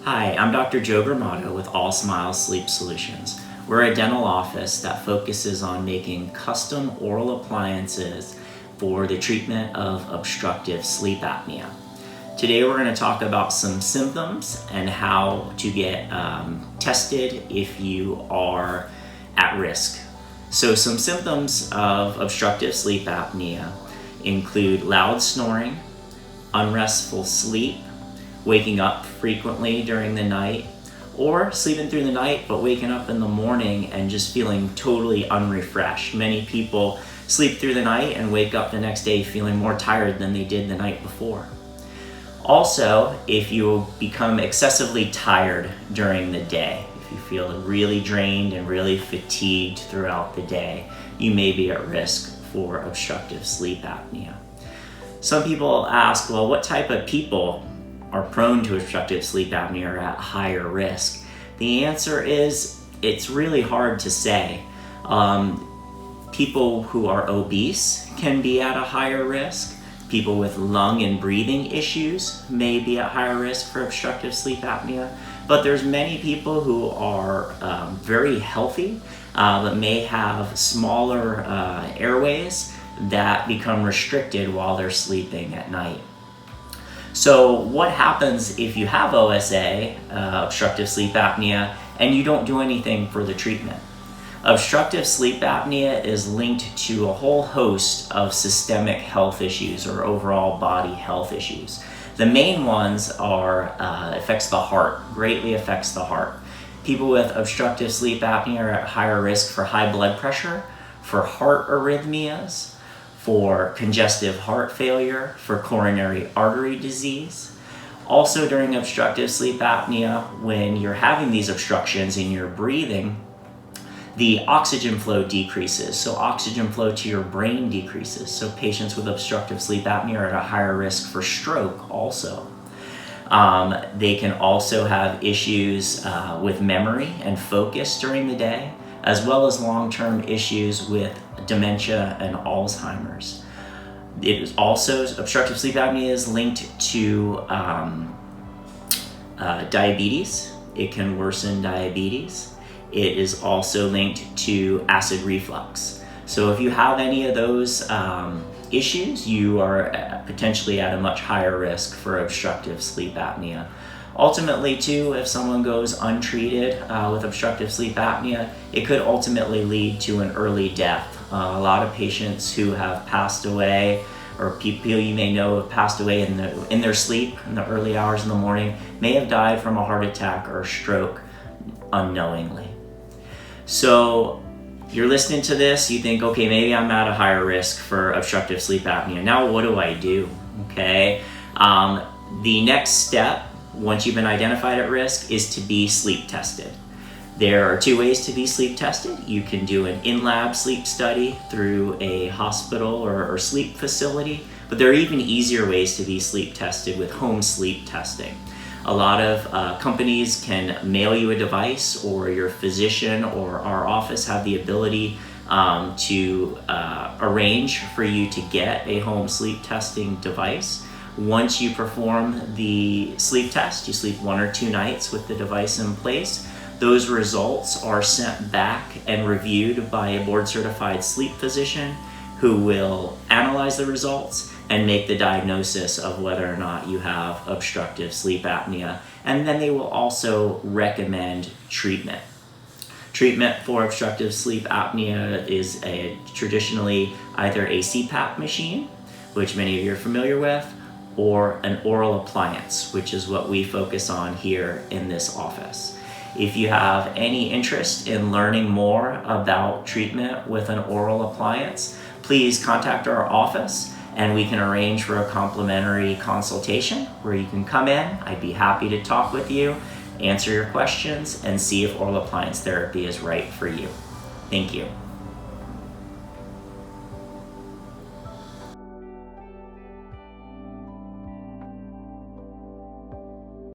Hi, I'm Dr. Joe Gramato with All Smiles Sleep Solutions. We're a dental office that focuses on making custom oral appliances for the treatment of obstructive sleep apnea. Today we're going to talk about some symptoms and how to get tested if you are at risk. So some symptoms of obstructive sleep apnea include loud snoring, unrestful sleep, waking up frequently during the night, or sleeping through the night but waking up in the morning and just feeling totally unrefreshed. Many people sleep through the night and wake up the next day feeling more tired than they did the night before. Also, if you become excessively tired during the day, if you feel really drained and really fatigued throughout the day, you may be at risk for obstructive sleep apnea. Some people ask, well, what type of people are prone to obstructive sleep apnea or at higher risk? The answer is it's really hard to say. People who are obese can be at a higher risk. People with lung and breathing issues may be at higher risk for obstructive sleep apnea. But there's many people who are very healthy but may have smaller airways that become restricted while they're sleeping at night. So what happens if you have OSA, obstructive sleep apnea, and you don't do anything for the treatment? Obstructive sleep apnea is linked to a whole host of systemic health issues or overall body health issues. The main ones are affects the heart, greatly affects the heart. People with obstructive sleep apnea are at higher risk for high blood pressure, for heart arrhythmias, for congestive heart failure, for coronary artery disease. Also during obstructive sleep apnea, when you're having these obstructions in your breathing, the oxygen flow decreases. So oxygen flow to your brain decreases. So patients with obstructive sleep apnea are at a higher risk for stroke also. They can also have issues with memory and focus during the day, as well as long-term issues with dementia and Alzheimer's. It is also, obstructive sleep apnea is linked to diabetes. It can worsen diabetes. It is also linked to acid reflux. So if you have any of those issues, you are potentially at a much higher risk for obstructive sleep apnea. Ultimately, too, if someone goes untreated with obstructive sleep apnea, it could ultimately lead to an early death. A lot of patients who have passed away, or people you may know have passed away in their sleep in the early hours in the morning, may have died from a heart attack or stroke unknowingly. So you're listening to this, you think, okay, maybe I'm at a higher risk for obstructive sleep apnea. Now what do I do? Okay, the next step, once you've been identified at risk, is to be sleep tested. There are two ways to be sleep tested. You can do an in-lab sleep study through a hospital or sleep facility, but there are even easier ways to be sleep tested with home sleep testing. A lot of companies can mail you a device, or your physician or our office have the ability to arrange for you to get a home sleep testing device. Once you perform the sleep test, you sleep 1 or 2 nights with the device in place. Those results are sent back and reviewed by a board-certified sleep physician who will analyze the results and make the diagnosis of whether or not you have obstructive sleep apnea. And then they will also recommend treatment. Treatment for obstructive sleep apnea is traditionally either a CPAP machine, which many of you are familiar with, or an oral appliance, which is what we focus on here in this office. If you have any interest in learning more about treatment with an oral appliance, please contact our office and we can arrange for a complimentary consultation where you can come in. I'd be happy to talk with you, answer your questions, and see if oral appliance therapy is right for you. Thank you.